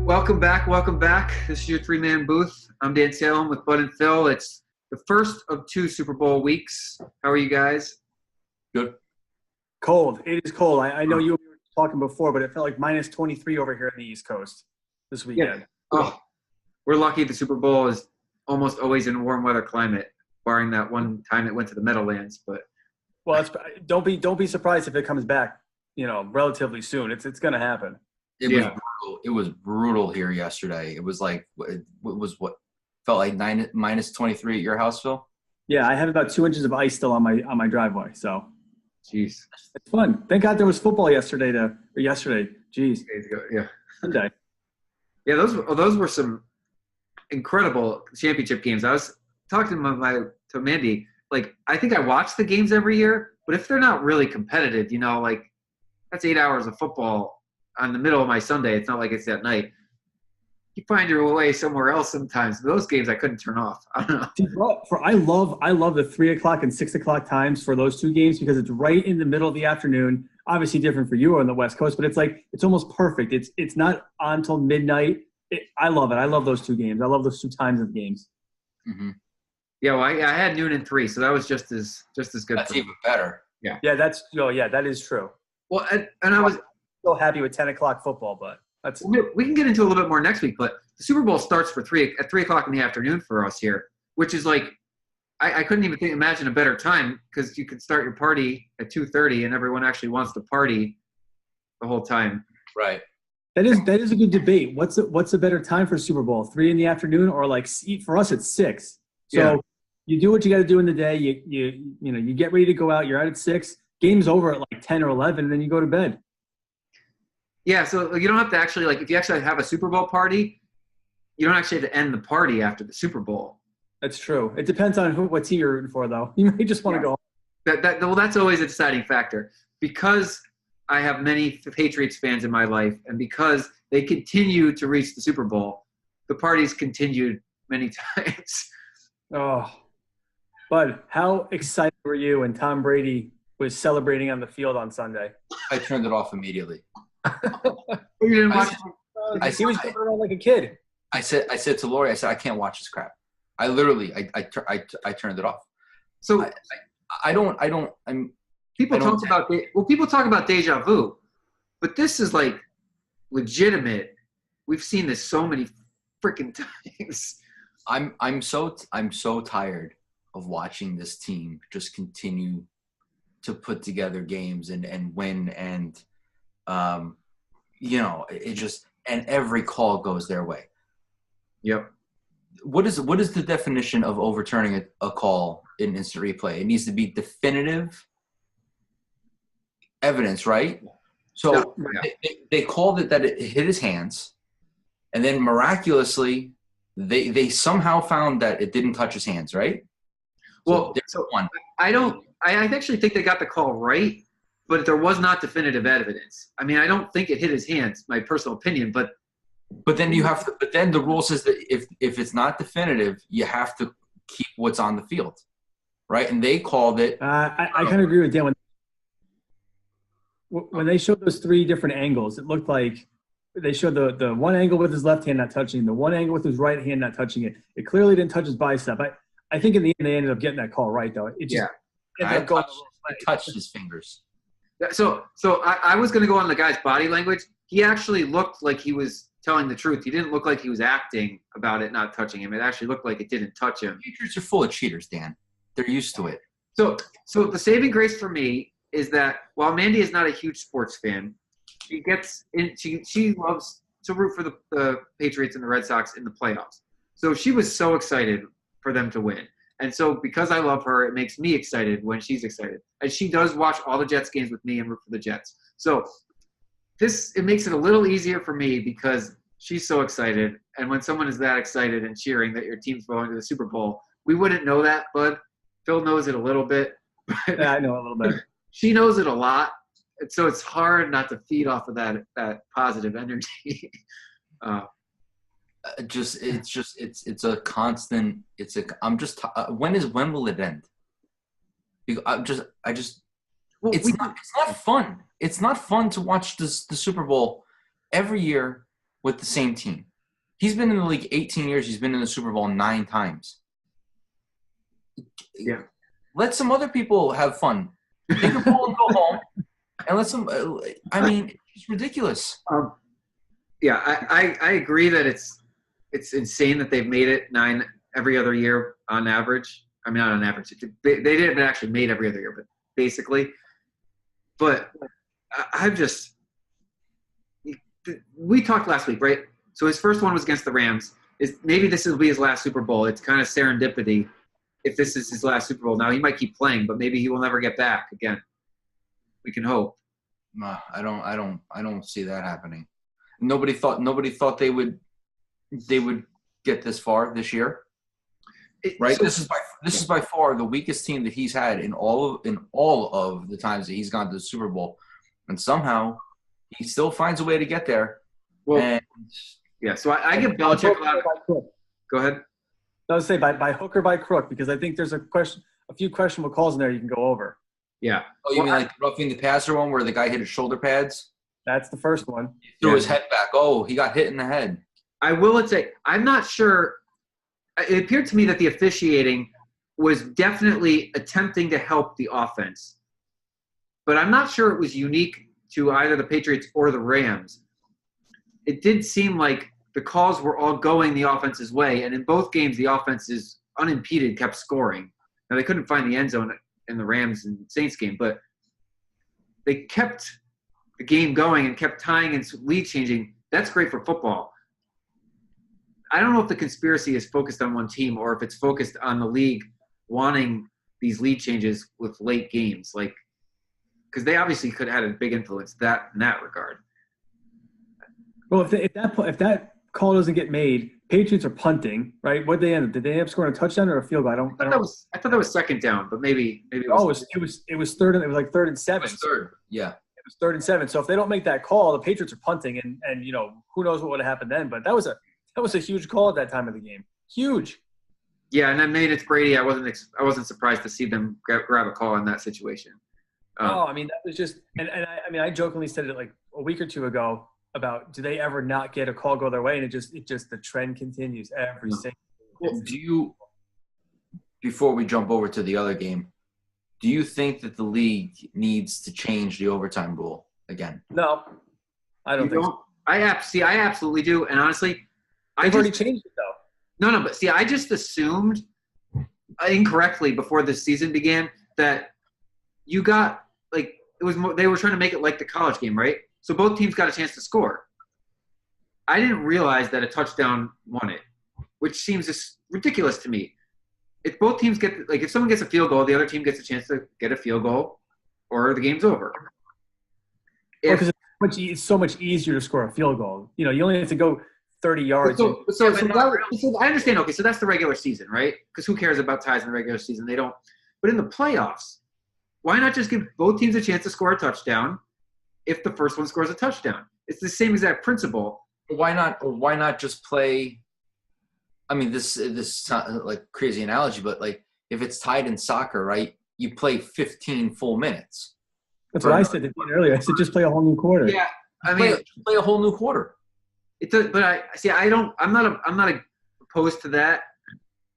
Welcome back. Welcome back. This is your three-man booth. I'm Dan Salem with Bud and Phil. It's the first of two Super Bowl weeks. How are you guys? Good. Cold. It is cold. I know you were talking before, but it felt like minus 23 over here on the East Coast this weekend. Yeah. Oh, we're lucky the Super Bowl is almost always in a warm weather climate, barring that one time it went to the Meadowlands. But Don't be surprised if it comes back, relatively soon. It's going to happen. It was brutal. It was brutal here yesterday. It was like it was what felt like minus 23 at your house, Phil. Yeah, I have about 2 inches of ice still on my driveway, so jeez, it's fun. Thank God there was football yesterday. Jeez. Yeah. Sunday. Yeah, those were some incredible championship games. I was talking to Mandy. Like, I think I watch the games every year, but if they're not really competitive, like that's 8 hours of football on the middle of my Sunday. It's not like it's at night. You find your way somewhere else sometimes. Those games I couldn't turn off. I don't know. I love the 3 o'clock and 6 o'clock times for those two games because it's right in the middle of the afternoon. Obviously different for you on the West Coast, but it's almost perfect. It's not on until midnight. I love it. I love those two games. I love those two times of games. Mm-hmm. Yeah, well, I had noon and 3, so that was just as good. That's even better. Yeah. Yeah, that is true. Well, and I was still happy with 10 o'clock football, but that's we can get into a little bit more next week. But the Super Bowl starts at 3 o'clock in the afternoon for us here, which is like I couldn't even imagine a better time because you could start your party at 2:30 and everyone actually wants to party the whole time. Right. That is a good debate. What's a better time for Super Bowl? 3 in the afternoon or like for us it's 6. So you do what you got to do in the day. You get ready to go out. You're out at 6. Game's over at like 10 or 11, and then you go to bed. Yeah, so you don't have to actually if you actually have a Super Bowl party, you don't actually have to end the party after the Super Bowl. That's true. It depends on what team you're rooting for, though. You may just want to go. That's always a deciding factor because I have many Patriots fans in my life, and because they continue to reach the Super Bowl, the parties continued many times. Oh, Bud, how excited were you when Tom Brady was celebrating on the field on Sunday? I turned it off immediately. You didn't watch he was jumping around like a kid. I said to Lori, I can't watch this crap. I literally I turned it off. So people talk about deja vu, but this is like legitimate. We've seen this so many freaking times. I'm so tired of watching this team just continue to put together games and win and it just and every call goes their way. Yep. What is the definition of overturning a call in instant replay? It needs to be definitive evidence, right? So they called it that it hit his hands, and then miraculously they somehow found that it didn't touch his hands, right? Well, I actually think they got the call right, but there was not definitive evidence. I mean, I don't think it hit his hands, my personal opinion, but then you have to. But then the rule says that if it's not definitive, you have to keep what's on the field, right? And they called it. I kind of agree with Dan. When they showed those 3 different angles, it looked like they showed the one angle with his left hand not touching, the one angle with his right hand not touching it. It clearly didn't touch his bicep. I think in the end they ended up getting that call right, though. It just it touched his fingers. So I was going to go on the guy's body language. He actually looked like he was telling the truth. He didn't look like he was acting about it not touching him. It actually looked like it didn't touch him. Patriots are full of cheaters, Dan. They're used to it. So the saving grace for me is that while Mandy is not a huge sports fan, she loves to root for the Patriots and the Red Sox in the playoffs. So she was so excited for them to win. And so because I love her, it makes me excited when she's excited. And she does watch all the Jets games with me and root for the Jets. So it makes it a little easier for me because she's so excited. And when someone is that excited and cheering that your team's going to the Super Bowl, we wouldn't know that, Bud. Phil knows it a little bit. Yeah, I know a little bit. She knows it a lot. And so it's hard not to feed off of that positive energy. It's a constant. When will it end? It's not fun. It's not fun to watch the Super Bowl every year. with the same team. He's been in the league 18 years. He's been in the Super Bowl 9 times. Yeah. Let some other people have fun. Take a ball and go home, and let some. It's ridiculous. I agree that it's insane that they've made it 9 every other year on average. I mean, not on average. They didn't actually made every other year, but basically. But we talked last week, right? So his first one was against the Rams. Maybe this will be his last Super Bowl. It's kind of serendipity if this is his last Super Bowl. Now, he might keep playing, but maybe he will never get back again. We can hope. No, I don't see that happening. Nobody thought they would get this far this year. Right? This is by far the weakest team that he's had in all of the times that he's gone to the Super Bowl. And somehow he still finds a way to get there. Well, so I give Belichick a lot of – go ahead. I would say by hook or by crook, because I think there's a few questionable calls in there you can go over. Yeah. Oh, you mean like the roughing the passer one where the guy hit his shoulder pads? That's the first one. He threw his head back. Oh, he got hit in the head. I will say I'm not sure. It appeared to me that the officiating was definitely attempting to help the offense. But I'm not sure it was unique to either the Patriots or the Rams. It did seem like the calls were all going the offense's way, and in both games the offense is unimpeded, kept scoring. Now, they couldn't find the end zone in the Rams and Saints game, but they kept the game going and kept tying and lead changing. That's great for football. I don't know if the conspiracy is focused on one team or if it's focused on the league wanting these lead changes with late games, because they obviously could have had a big influence in that regard. Well, if that call doesn't get made, Patriots are punting, right? What they end up? Did they end up scoring a touchdown or a field goal? I thought that was second down, but maybe it was third. It was like 3rd and 7. It was third. Yeah. It was 3rd and 7. So if they don't make that call, the Patriots are punting, and who knows what would have happened then? But that was a huge call at that time of the game. Huge. Yeah, and then it's Brady. I wasn't surprised to see them grab a call in that situation. That was just and I jokingly said it like a week or two ago about do they ever not get a call go their way, and it just the trend continues every single. Well, before we jump over to the other game, do you think that the league needs to change the overtime rule again? No, I don't think so. I absolutely do, and honestly, I've already changed it though. No, but see, I just assumed incorrectly before the season began that you got they were trying to make it like the college game, right? So both teams got a chance to score. I didn't realize that a touchdown won it, which seems just ridiculous to me. If both teams if someone gets a field goal, the other team gets a chance to get a field goal, or the game's over. Because it's so much easier to score a field goal. You only have to go 30 yards. So I understand. Okay, so that's the regular season, right? Because who cares about ties in the regular season? They don't. But in the playoffs, why not just give both teams a chance to score a touchdown if the first one scores a touchdown? It's the same exact principle. Why not just play? I mean, this is like crazy analogy, but if it's tied in soccer, right? You play 15 full minutes. That's what I said earlier. I said just play a whole new quarter. Yeah, I mean, play a whole new quarter. But I'm not opposed to that.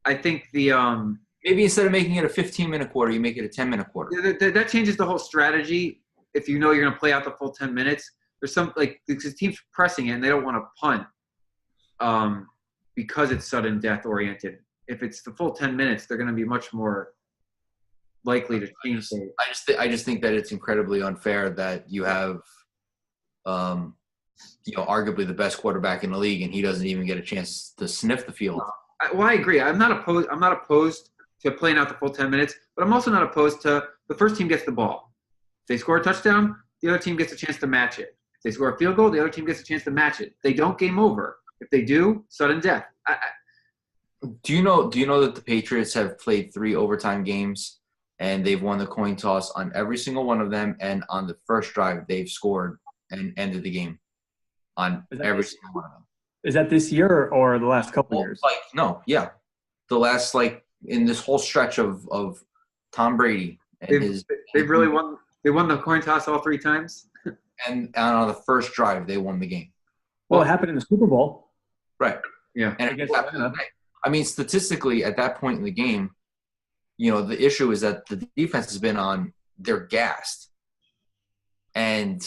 I think maybe instead of making it a 15-minute quarter, you make it a 10-minute quarter. That changes the whole strategy. If you're going to play out the full 10 minutes, there's some because teams pressing it and they don't want to punt, because it's sudden death oriented. If it's the full 10 minutes, they're going to be much more likely to change things. I just think that it's incredibly unfair that you have, arguably the best quarterback in the league, and he doesn't even get a chance to sniff the field. I agree. I'm not opposed to playing out the full 10 minutes, but I'm also not opposed to the first team gets the ball. If they score a touchdown, the other team gets a chance to match it. If they score a field goal, the other team gets a chance to match it. If they don't, game over. If they do, sudden death. Do you know that the Patriots have played 3 overtime games and they've won the coin toss on every single one of them, and on the first drive they've scored and ended the game on every single one of them? Is that this year or the last couple years? The last in this whole stretch of Tom Brady and they've really won. They won the coin toss all 3 times. and on the first drive they won the game. Well, it happened in the Super Bowl. Right. Yeah. And I mean, statistically, at that point in the game, the issue is that the defense has been on they're gassed. And,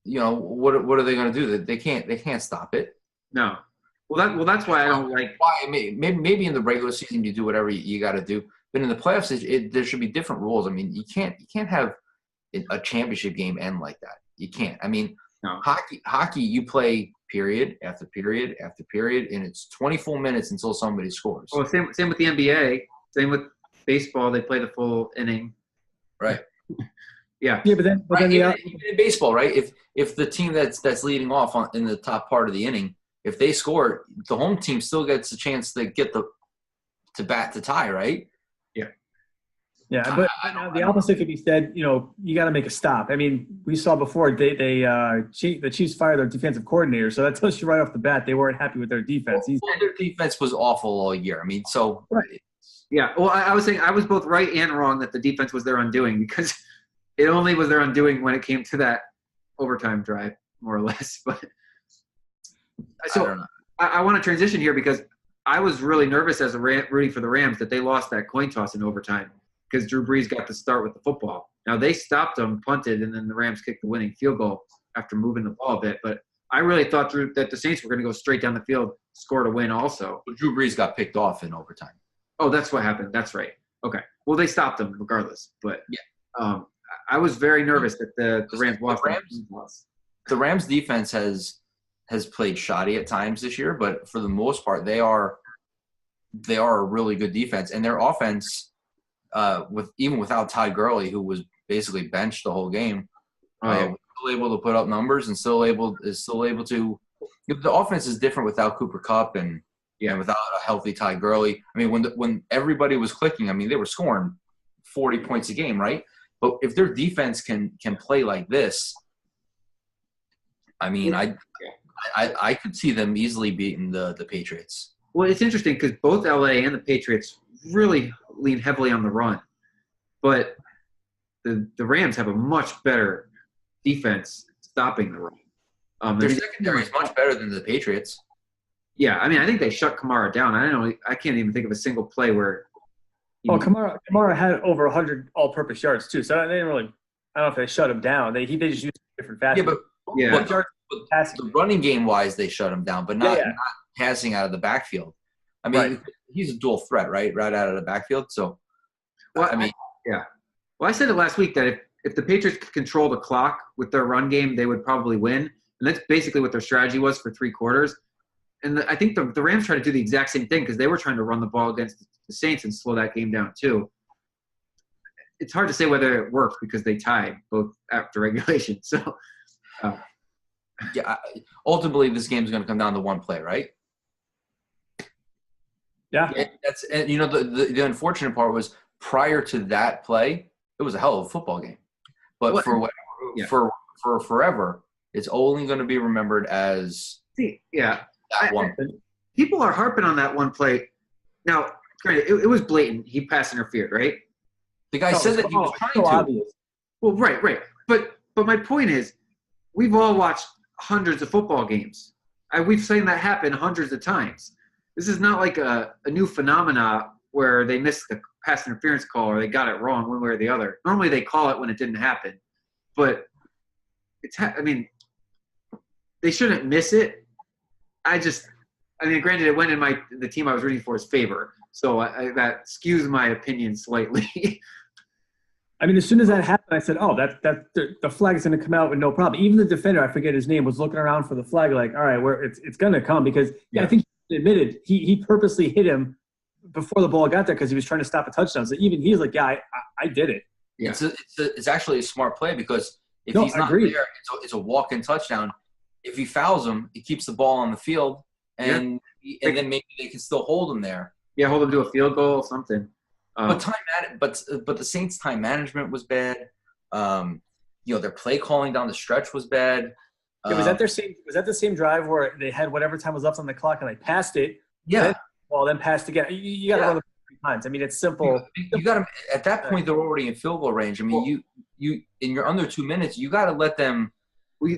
what are they going to do? They can't stop it. No. Well, that's why I don't like. Why? Maybe in the regular season you do whatever you got to do, but in the playoffs, there should be different rules. I mean, you can't have a championship game end like that. You can't. I mean, no. Hockey, you play period after period after period, and it's 24 minutes until somebody scores. Well, same with the NBA. Same with baseball. They play the full inning. Right. Yeah. Yeah, but then even in baseball, right? If the team that's leading off in the top part of the inning, if they score, the home team still gets a chance to get to bat to tie, right? Yeah. Yeah, but the opposite could be said. You got to make a stop. I mean, we saw before the Chiefs fired their defensive coordinator, so that tells you right off the bat they weren't happy with their defense. Their defense was awful all year. I mean, so right. Yeah. Well, I was saying I was both right and wrong that the defense was their undoing because it only was their undoing when it came to that overtime drive, more or less. But so I want to transition here because I was really nervous as a rooting for the Rams that they lost that coin toss in overtime because Drew Brees got to start with the football. Now, they stopped them, punted, and then the Rams kicked the winning field goal after moving the ball a bit. But I really thought that the Saints were going to go straight down the field, score to win also. But Drew Brees got picked off in overtime. Oh, that's what happened. That's right. Okay. Well, they stopped them regardless. But I was very nervous that the Rams lost. The Rams defense has played shoddy at times this year, but for the most part, they are a really good defense, and their offense, even without Todd Gurley, who was basically benched the whole game, was still able to put up numbers and still able to. The offense is different without Cooper Kupp and without a healthy Todd Gurley. I mean, when everybody was clicking, I mean, they were scoring 40 points a game, right? But if their defense can play like this, I mean, I could see them easily beating the Patriots. Well, it's interesting because both LA and the Patriots really lean heavily on the run. But the Rams have a much better defense stopping the run. Their secondary is much better than the Patriots. Yeah, I mean, I think they shut Kamara down. I can't even think of a single play where Kamara had over 100 all-purpose yards too, so they didn't really. I don't know if they shut him down. They just used different fashion. But the running game wise, they shut him down, but not passing out of the backfield. I mean, he's a dual threat, right out of the backfield. So, well, I said it last week that if the Patriots could control the clock with their run game, they would probably win, and that's basically what their strategy was for 3 quarters. And I think the Rams tried to do the exact same thing because they were trying to run the ball against the Saints and slow that game down too. It's hard to say whether it worked because they tied both after regulation. So, ultimately this game's going to come down to one play, right? Yeah. That's the unfortunate part was prior to that play, it was a hell of a football game. But for forever, it's only going to be remembered as one. People are harping on that one play. Now, granted, it was blatant. He pass interfered, right? The guy said that he was trying to. Obvious. Well, right. But my point is, we've all watched hundreds of football games. We've seen that happen hundreds of times. This is not like a new phenomena where they missed the pass interference call or they got it wrong one way or the other. Normally they call it when it didn't happen. But they shouldn't miss it. Granted, it went in the team I was rooting for's favor, so that skews my opinion slightly. I mean, as soon as that happened, I said, "Oh, the flag is going to come out with no problem." Even the defender, I forget his name, was looking around for the flag, like, "All right, it's going to come," because I think he admitted he purposely hit him before the ball got there because he was trying to stop a touchdown. So even he's like, "Yeah, I did it." Yeah. It's actually a smart play because if he's not there, it's a walk-in touchdown. If he fouls him, he keeps the ball on the field, and then maybe they can still hold him there. Yeah, hold him to a field goal or something. But the Saints' time management was bad. Their play calling down the stretch was bad. Was that the same drive where they had whatever time was left on the clock and they passed it? Yeah. Then passed again. You got to run the 3 times. I mean, it's simple. You got to at that point they're already in field goal range. I mean, you in your under 2 minutes, you got to let them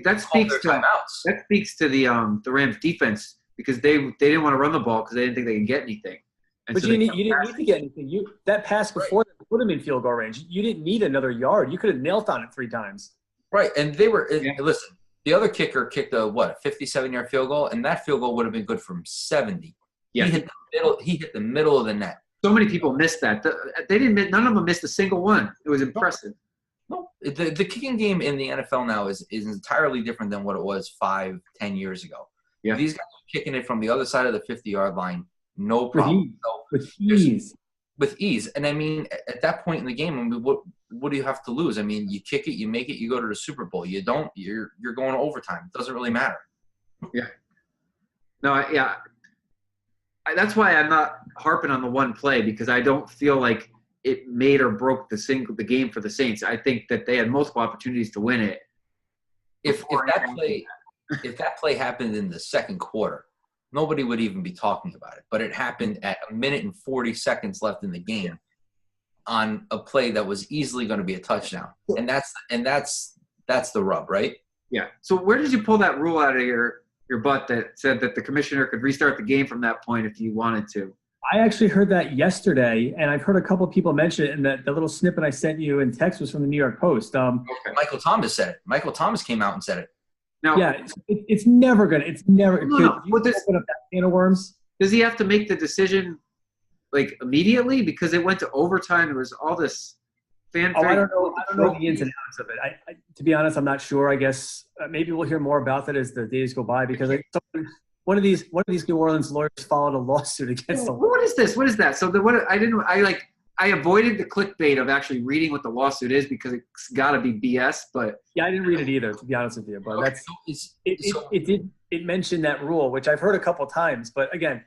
that speaks to the Rams defense because they didn't want to run the ball because they didn't think they could get anything. And but so you didn't need to get anything. That pass before that put him in field goal range. You didn't need another yard. You could have knelt on it 3 times. Right, and they were listen. The other kicker kicked a 57-yard field goal, and that field goal would have been good from 70. Yeah. He hit the middle of the net. So many people missed that. None of them missed a single one. It was impressive. No, the kicking game in the NFL now is entirely different than what it was 5-10 years ago. Yeah. These guys are kicking it from the other side of the 50-yard line, no problem. With ease. With ease. And, I mean, at that point in the game, I mean, what do you have to lose? I mean, you kick it, you make it, you go to the Super Bowl. You don't, you're going to overtime. It doesn't really matter. Yeah. No, yeah. That's why I'm not harping on the one play because I don't feel like it made or broke the game for the Saints. I think that they had multiple opportunities to win it. If that play happened in the second quarter, nobody would even be talking about it. But it happened at 1 minute and 40 seconds left in the game on a play that was easily going to be a touchdown. And that's the rub, right? Yeah. So where did you pull that rule out of your butt that said that the commissioner could restart the game from that point if you wanted to? I actually heard that yesterday, and I've heard a couple of people mention it, and that the little snippet I sent you in text was from the New York Post. Okay. Michael Thomas said it. Michael Thomas came out and said it. Now, yeah, it's never going to – it's never – no. Open up that can of worms. Does he have to make the decision, like, immediately? Because it went to overtime. There was all this fanfare. I don't know the ins and outs of it. I to be honest, I'm not sure. I guess maybe we'll hear more about that as the days go by because one of these New Orleans lawyers filed a lawsuit against them. What is this? What is that? So I avoided the clickbait of actually reading what the lawsuit is because it's got to be BS. But yeah, I didn't read it either, to be honest with you. But it mentioned that rule, which I've heard a couple times. But again,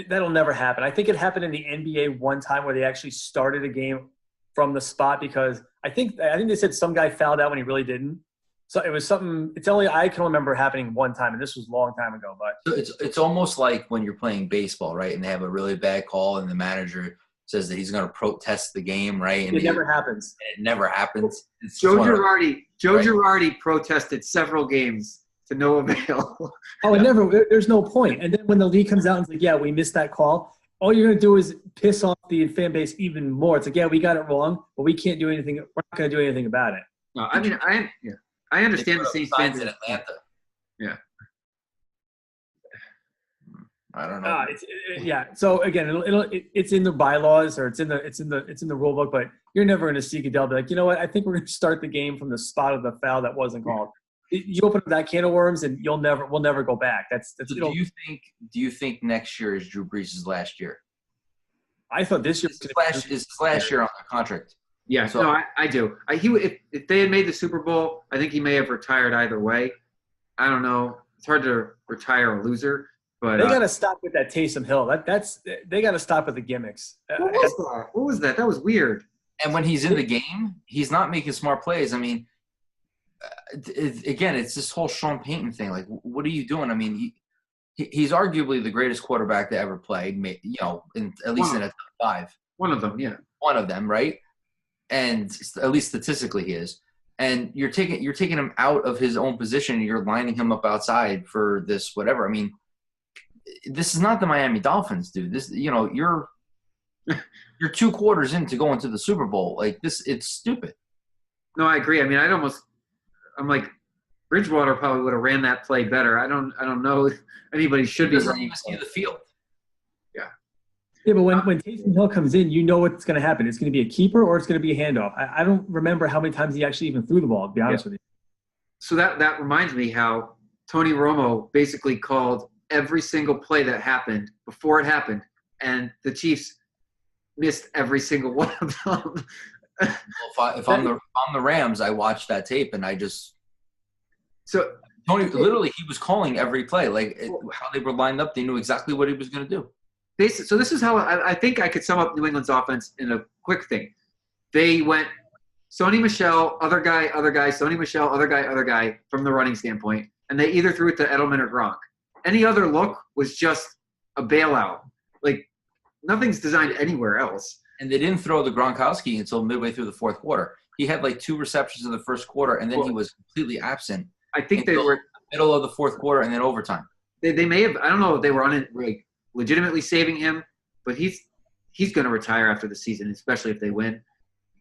that'll never happen. I think it happened in the NBA one time where they actually started a game from the spot because I think they said some guy fouled out when he really didn't. So it was something. It's only I can remember happening one time, and this was a long time ago. But it's almost like when you're playing baseball, right? And they have a really bad call, and the manager says that he's going to protest the game, right? And it never happens. It never happens. Joe Girardi protested several games to no avail. Oh, it never. There's no point. And then when the league comes out and it's like, "Yeah, we missed that call," all you're going to do is piss off the fan base even more. It's like, "Yeah, we got it wrong, but we can't do anything. We're not going to do anything about it." No, I mean, I understand the Saints fans in Atlanta. Yeah. I don't know. Yeah. So again, it's in the bylaws or it's in the rule book, but you're never going to see Goodell be like, you know what? I think we're going to start the game from the spot of the foul that wasn't called. You open up that can of worms, and we'll never go back. So do you think next year is Drew Brees' last year? I thought this year is his last year on the contract. Yeah, so, no, I do. If they had made the Super Bowl, I think he may have retired either way. I don't know. It's hard to retire a loser, but they got to stop with that Taysom Hill. They got to stop with the gimmicks. What was that? That was weird. And when he's in the game, he's not making smart plays. I mean, again, it's this whole Sean Payton thing. Like, what are you doing? I mean, he's arguably the greatest quarterback to ever play. You know, at least in a top 5. One of them, yeah. One of them, right? And at least statistically he is. And you're taking him out of his own position and you're lining him up outside for this whatever. I mean, this is not the Miami Dolphins, dude. This, you know, you're 2 quarters into going to the Super Bowl. Like this, it's stupid. No, I agree. I mean, I'm like Bridgewater probably would have ran that play better. I don't know if anybody should be running the field. Yeah, but when Taysom Hill comes in, you know what's going to happen. It's going to be a keeper or it's going to be a handoff. I don't remember how many times he actually even threw the ball, to be honest with you. So that reminds me how Tony Romo basically called every single play that happened before it happened, and the Chiefs missed every single one of them. Well, if I'm the Rams, I watched that tape and I just – So Tony, literally, he was calling every play. Like how they were lined up, they knew exactly what he was going to do. So this is how I think I could sum up New England's offense in a quick thing. They went Sony Michel, other guy, Sony Michel, other guy from the running standpoint, and they either threw it to Edelman or Gronk. Any other look was just a bailout. Like nothing's designed anywhere else. And they didn't throw the Gronkowski until midway through the fourth quarter. He had like 2 receptions in the first quarter, and then he was completely absent I think they were middle of the fourth quarter and then overtime. They may have. I don't know if they were on it like legitimately saving him, but he's going to retire after the season, especially if they win,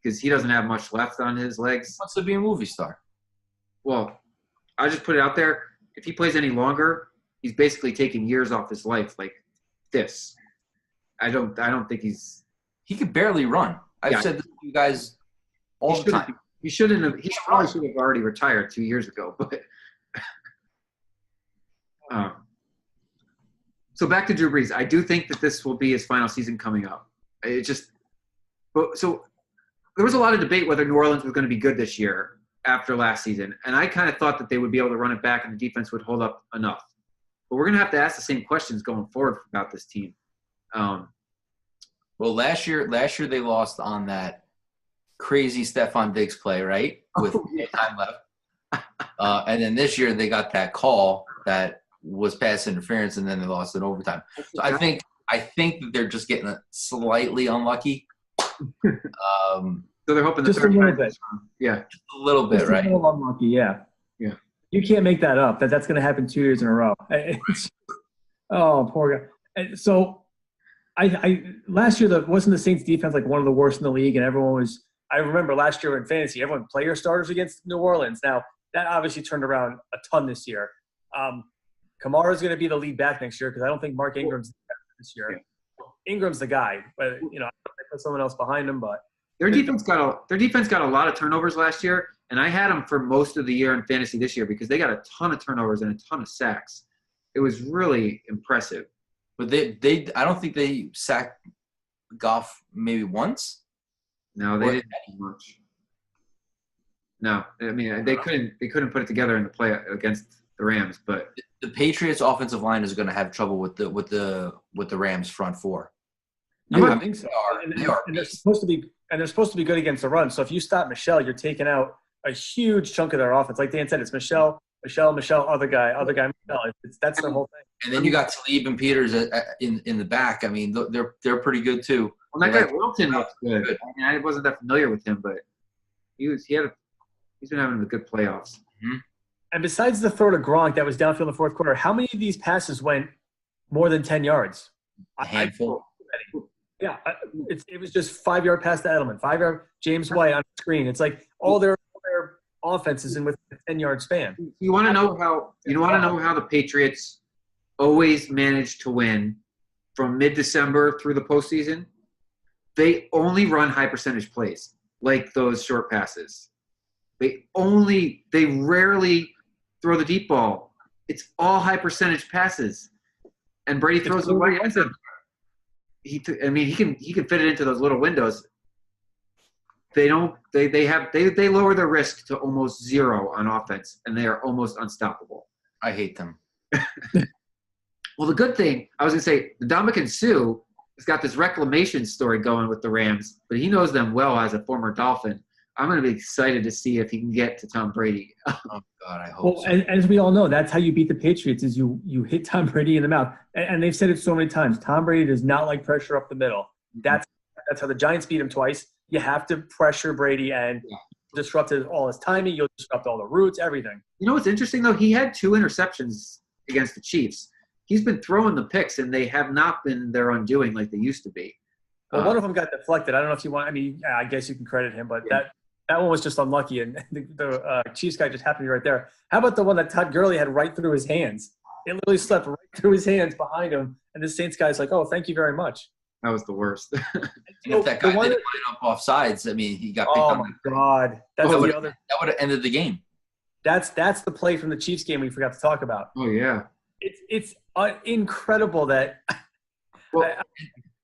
because he doesn't have much left on his legs. He wants to be a movie star. Well, I just put it out there. If he plays any longer, he's basically taking years off his life like this. I don't think he's. He could barely run. I've said this to you guys all the time. He shouldn't have. He probably should have already retired 2 years ago. But so back to Drew Brees. I do think that this will be his final season coming up. So there was a lot of debate whether New Orleans was going to be good this year after last season, and I kind of thought that they would be able to run it back and the defense would hold up enough. But we're going to have to ask the same questions going forward about this team. Well, last year they lost on that crazy Stephon Diggs play, right? With time left. And then this year they got that call that was pass interference, and then they lost in overtime. So I think that they're just getting slightly unlucky. So they're hoping just a little bit. Yeah, just a little bit, right? A little unlucky, yeah. Yeah. You can't make that up. That's going to happen 2 years in a row. Oh, poor guy. And so I last year wasn't the Saints defense like one of the worst in the league, and everyone was. I remember last year in fantasy, everyone player starters against New Orleans. Now that obviously turned around a ton this year. Kamara's going to be the lead back next year because I don't think Mark Ingram's the back this year. Yeah. Ingram's the guy, but I put someone else behind him. But their defense got a lot of turnovers last year, and I had them for most of the year in fantasy this year because they got a ton of turnovers and a ton of sacks. It was really impressive. But they I don't think they sacked Goff maybe once. No, they didn't do much. No, I mean they couldn't put it together in the play against the Rams, but the Patriots' offensive line is going to have trouble with the Rams front four. I think so. And they're supposed to be good against the run. So if you stop Michelle, you're taking out a huge chunk of their offense. Like Dan said, it's Michelle, other guy, Michelle. That's their whole thing. And then you got Talib and Peters in the back. I mean, they're pretty good too. Well, that guy Wilton looks good. I mean, I wasn't that familiar with him, but he's been having a good playoffs. Mm-hmm. And besides the throw to Gronk that was downfield in the fourth quarter, how many of these passes went more than 10 yards? A handful. Yeah, it was just 5-yard pass to Edelman, 5-yard James White on the screen. It's like all their offenses in with a 10-yard span. You want to know how the Patriots always manage to win from mid-December through the postseason? They only run high percentage plays, like those short passes. They rarely throw the deep ball. It's all high percentage passes, and Brady throws the right end. He can fit it into those little windows. They lower their risk to almost zero on offense, and they are almost unstoppable. I hate them. Well, the good thing I was gonna say, Ndamukong Suh has got this reclamation story going with the Rams, but he knows them well as a former Dolphin. I'm going to be excited to see if he can get to Tom Brady. Oh, God, I hope so. And as we all know, that's how you beat the Patriots is you hit Tom Brady in the mouth. And they've said it so many times. Tom Brady does not like pressure up the middle. That's how the Giants beat him twice. You have to pressure Brady and disrupt all his timing. You'll disrupt all the routes, everything. You know what's interesting, though? He had 2 interceptions against the Chiefs. He's been throwing the picks, and they have not been their undoing like they used to be. Well, one of them got deflected. I don't know if you want – I mean, I guess you can credit him, but that one was just unlucky, and the Chiefs guy just happened to be right there. How about the one that Todd Gurley had right through his hands? It literally slipped right through his hands behind him, and the Saints guy's like, "Oh, thank you very much." That was the worst. If that guy didn't line up off sides, I mean, he got picked up. Oh, my God. That would have ended the game. That's the play from the Chiefs game we forgot to talk about. Oh, yeah. It's incredible that well,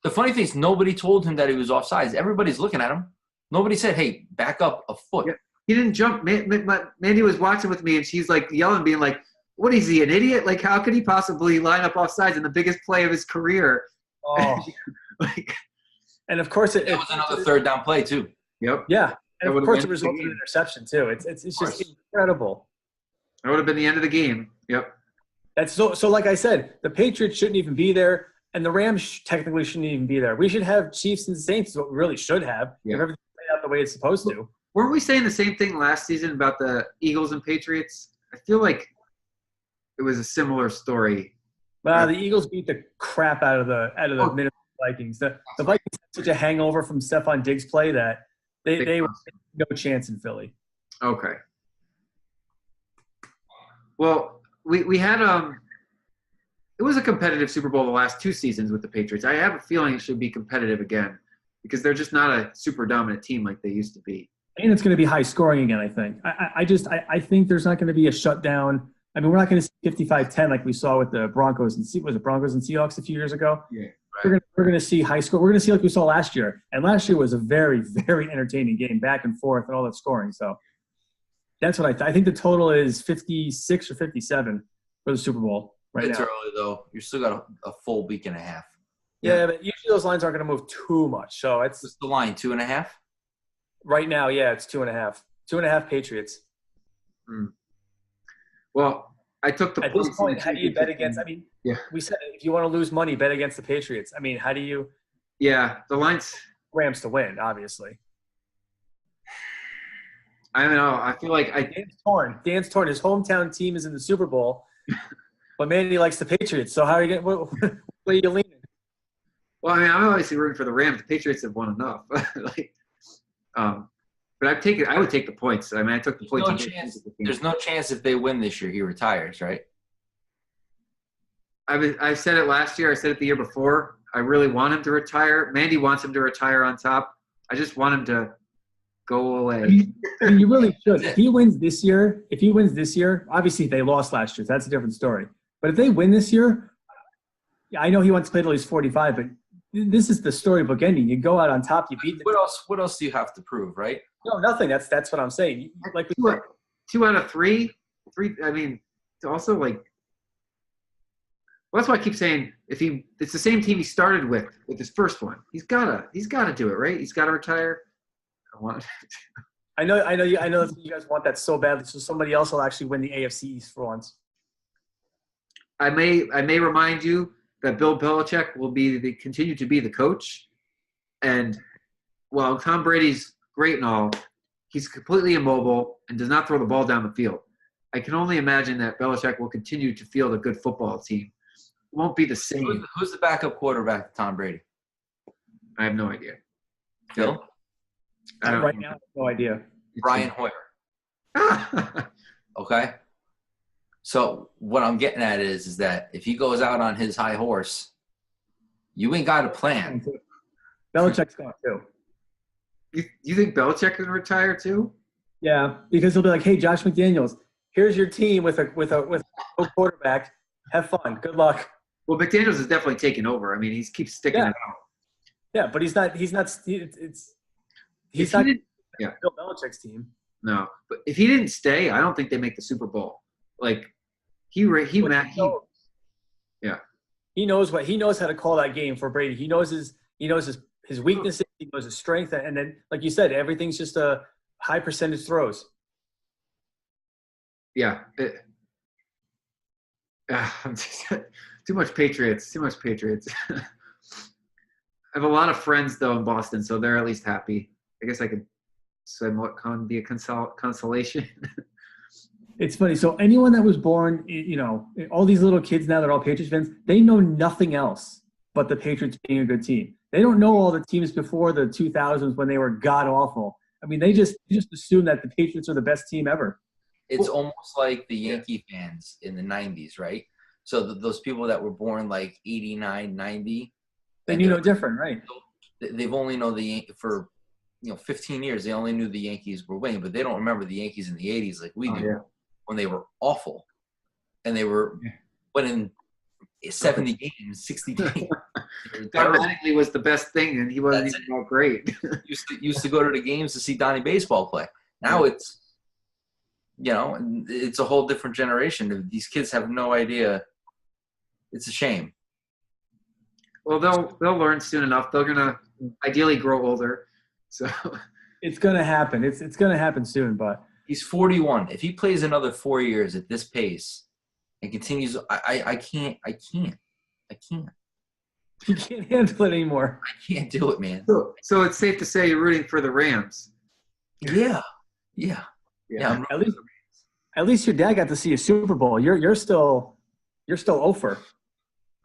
the funny thing is nobody told him that he was offsides. Everybody's looking at him. Nobody said, hey, back up a foot. Yeah. He didn't jump. Mandy was watching with me, and she's like yelling, being like, what is he, an idiot? Like, how could he possibly line up offsides in the biggest play of his career? Oh. And, of course, it was another third down play, too. Yep. Yeah. And, of course, it resulted in an interception, too. It's just incredible. That would have been the end of the game. Yep. That's so like I said, the Patriots shouldn't even be there, and the Rams technically shouldn't even be there. We should have Chiefs and Saints is what we really should have. If everything played out the way it's supposed to. Weren't we saying the same thing last season about the Eagles and Patriots? I feel like it was a similar story. Well, the Eagles beat the crap out of the Minnesota Vikings. The Vikings had such a hangover from Stephon Diggs' play that they were no chance in Philly. Okay. Well, we had it was a competitive Super Bowl the last 2 seasons with the Patriots. I have a feeling it should be competitive again because they're just not a super dominant team like they used to be. And it's going to be high scoring again, I think. I think there's not going to be a shutdown. I mean, we're not going to see 55-10 like we saw with the Broncos and Broncos and Seahawks a few years ago. Yeah, right. We're going to see high score. We're going to see like we saw last year. And last year was a very, very entertaining game, back and forth and all that scoring. So that's what I think the total is 56 or 57 for the Super Bowl right now. It's early, though. You still got a full week and a half. Yeah, but usually those lines aren't going to move too much. So it's what's the line, 2.5? Right now, yeah, it's 2.5. 2.5 Patriots. Well, I took the at this point. How do you bet against? I mean, we said if you want to lose money, bet against the Patriots. I mean, how do you? Yeah, the lines. Rams to win, obviously. I don't know. I feel like Dan's torn. His hometown team is in the Super Bowl, but Manny likes the Patriots. So how are you getting? What are you leaning? Well, I mean, I'm obviously rooting for the Rams. The Patriots have won enough. But I would take the points. I mean, I took the points. There's no chance if they win this year, he retires, right? I said it last year. I said it the year before. I really want him to retire. Mandy wants him to retire on top. I just want him to go away. I mean, you really should. If he wins this year, obviously they lost last year. So that's a different story. But if they win this year, I know he wants to play till he's 45, but this is the storybook ending. You go out on top. You beat. What else do you have to prove, right? No, nothing. That's what I'm saying. Like 2 out of 3. I mean, it's also like. Well, that's why I keep saying it's the same team he started with his first one. He's gotta do it, right? He's gotta retire. I know you guys want that so badly. So somebody else will actually win the AFC East for once. I may remind you that Bill Belichick will continue to be the coach, and while Tom Brady's great and all, he's completely immobile and does not throw the ball down the field. I can only imagine that Belichick will continue to field a good football team. It won't be the same. Who's the backup quarterback to Tom Brady? I have no idea. Phil? Right now, I have no idea. Brian Hoyer. Okay? So what I'm getting at is that if he goes out on his high horse, you ain't got a plan. Belichick's going too. You think Belichick can retire too? Yeah, because he'll be like, "Hey, Josh McDaniels, here's your team with a quarterback. Have fun. Good luck." Well, McDaniels is definitely taking over. I mean, he keeps sticking it out. Yeah, but he's not Bill Belichick's team. No, but if he didn't stay, I don't think they make the Super Bowl. Like he knows how to call that game for Brady. He knows his weaknesses. He knows his strength, and then, like you said, everything's just a high percentage throws. Yeah. Too much Patriots. I have a lot of friends, though, in Boston, so they're at least happy. I guess I could somewhat be a consolation. It's funny. So anyone that was born, all these little kids now that are all Patriots fans, they know nothing else but the Patriots being a good team. They don't know all the teams before the 2000s when they were god-awful. I mean, they just assume that the Patriots are the best team ever. It's almost like the Yankee fans in the 90s, right? So those people that were born like 89, 90. They knew no different, right? They've only known the Yankees for 15 years. They only knew the Yankees were winning, but they don't remember the Yankees in the 80s like we do when they were awful. And they were winning 70 games, 60 games. Ironically was the best thing, and he wasn't even that great. used to go to the games to see Donnie Baseball play. Now it's a whole different generation. These kids have no idea. It's a shame. Well, they'll learn soon enough. They're gonna ideally grow older, so it's gonna happen. It's gonna happen soon. But he's 41. If he plays another 4 years at this pace and continues, I can't. You can't handle it anymore. I can't do it, man. So it's safe to say you're rooting for the Rams. Yeah. At At least your dad got to see a Super Bowl. You're still over.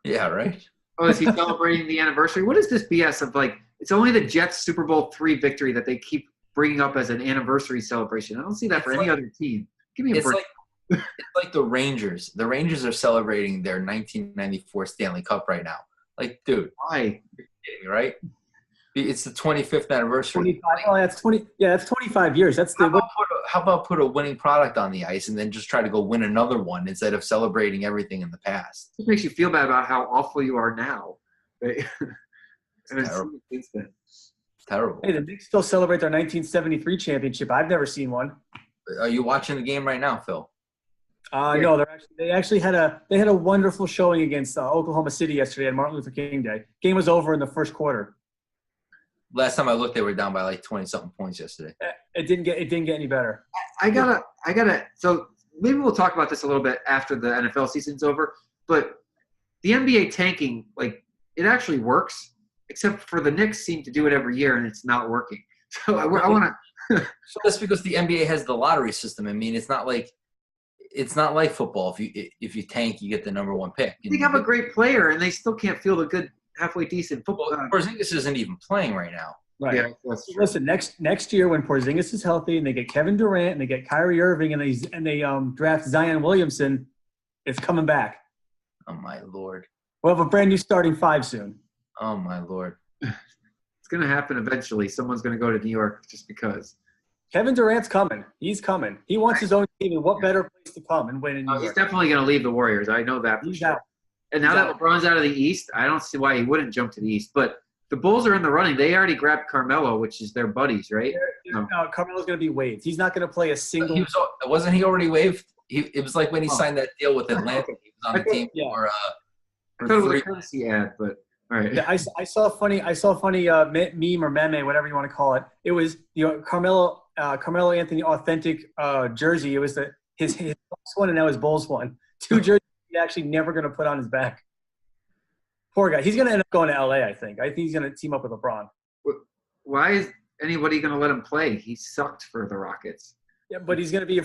Yeah, right. Oh, is he celebrating the anniversary? What is this BS of like? It's only the Jets Super Bowl III victory that they keep bringing up as an anniversary celebration. I don't see that for any other team. Give me a break. It's like the Rangers. The Rangers are celebrating their 1994 Stanley Cup right now. Like, dude, why? You're kidding me, right? It's the 25th anniversary. 25. Oh, that's 20. Yeah, that's 25 years. That's the. How about put a winning product on the ice and then just try to go win another one instead of celebrating everything in the past? It makes you feel bad about how awful you are now. Right? Terrible. Terrible. Hey, the Knicks still celebrate their 1973 championship. I've never seen one. Are you watching the game right now, Phil? No, they actually had a wonderful showing against Oklahoma City yesterday on Martin Luther King Day. Game was over in the first quarter. Last time I looked, they were down by like 20-something points yesterday. It didn't get any better. I gotta. So maybe we'll talk about this a little bit after the NFL season's over. But the NBA tanking, like, it actually works, except for the Knicks seem to do it every year and it's not working. So I want to. So that's because the NBA has the lottery system. I mean, it's not like football. If you tank, you get the number one pick. They have a great player and they still can't field a good, halfway decent football. Porzingis isn't even playing right now. Right. Yeah, that's true. Listen, next year when Porzingis is healthy and they get Kevin Durant and they get Kyrie Irving and they draft Zion Williamson, it's coming back. Oh my Lord. We'll have a brand new starting five soon. Oh my Lord. It's gonna happen eventually. Someone's gonna go to New York just because. Kevin Durant's coming. He's coming. He wants his own team, and what better place to come and win in New York? He's definitely gonna leave the Warriors. I know that for sure. Out. And now that LeBron's out of the East, I don't see why he wouldn't jump to the East. But the Bulls are in the running. They already grabbed Carmelo, which is their buddies, right? Carmelo's going to be waived. He's not going to play a single. Wasn't he already waived? It was like when he signed that deal with Atlanta. He was on the team for I thought it was a courtesy ad, but all right. Yeah, I saw a funny meme or meme, whatever you want to call it. It was Carmelo Anthony authentic jersey. It was his Bucks one and now his Bulls one. Two jerseys he's actually never going to put on his back. Poor guy. He's going to end up going to LA, I think. I think he's going to team up with LeBron. Why is anybody going to let him play? He sucked for the Rockets. Yeah, but he's going to be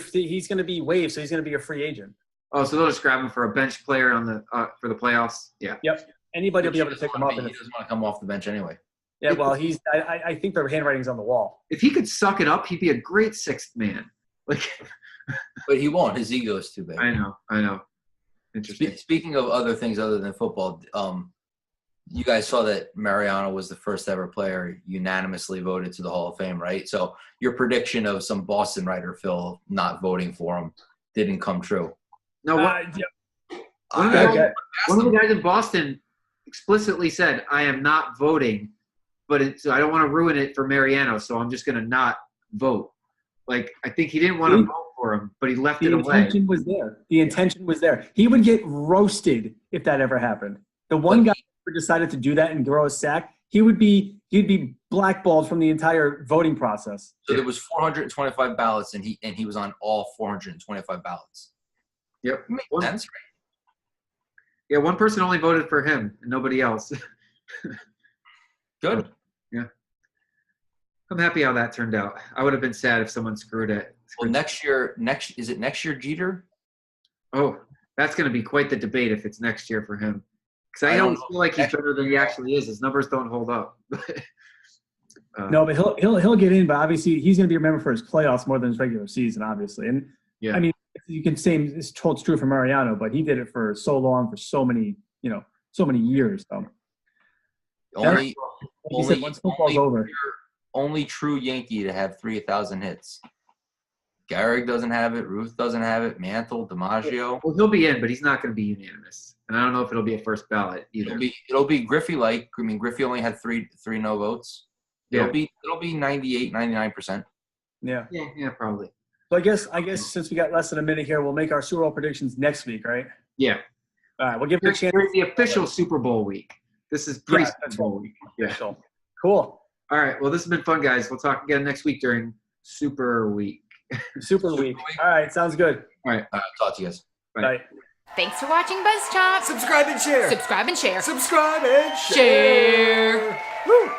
waived, so he's going to be a free agent. Oh, so they'll just grab him for a bench player on the for the playoffs. Yeah. Yep. Anybody will be able to pick him up. He doesn't want to come off the bench anyway. Yeah, well, I think their handwriting's on the wall. If he could suck it up, he'd be a great sixth man. Like, but he won't. His ego is too big. I know. Interesting. Speaking of other things other than football, you guys saw that Mariano was the first ever player unanimously voted to the Hall of Fame, right? So your prediction of some Boston writer, Phil, not voting for him didn't come true. No, one of the guys in Boston explicitly said, I am not voting, but so I don't want to ruin it for Mariano, so I'm just going to not vote. Like, I think he didn't want to vote for him, but he left it away. The intention was there. The intention was there. He would get roasted if that ever happened. The one guy who decided to do that and throw a sack, he'd be blackballed from the entire voting process. So there was 425 ballots, and he was on all 425 ballots. Yep. Makes sense, right? Yeah, one person only voted for him and nobody else. Good. Yeah. I'm happy how that turned out. I would have been sad if someone screwed it. Well, next year Jeter? Oh, that's going to be quite the debate if it's next year for him. Because I always feel like he's better than he actually is. His numbers don't hold up. No, but he'll get in. But obviously, he's going to be remembered for his playoffs more than his regular season. Obviously, and yeah. I mean, you can say it's true for Mariano, but he did it for so long, for so many years. So only true Yankee to have 3,000 hits. Gehrig doesn't have it. Ruth doesn't have it. Mantle, DiMaggio. Well, he'll be in, but he's not going to be unanimous. And I don't know if it'll be a first ballot either. It'll be Griffey-like. I mean, Griffey only had three no votes. Yeah. It'll be 98, 99%. Yeah, probably. So I guess since we got less than a minute here, we'll make our Super Bowl predictions next week, right? Yeah. All right, we'll give you a chance. Here's the official Super Bowl week. This is pre-Super Bowl week. Yeah. Cool. All right. Well, this has been fun, guys. We'll talk again next week during Super Week. Super Week. All right. Sounds good. All right. Talk to you guys. Bye. Thanks for watching BuzzChomp. Subscribe and share. Subscribe and share. Subscribe and share. Share. Woo.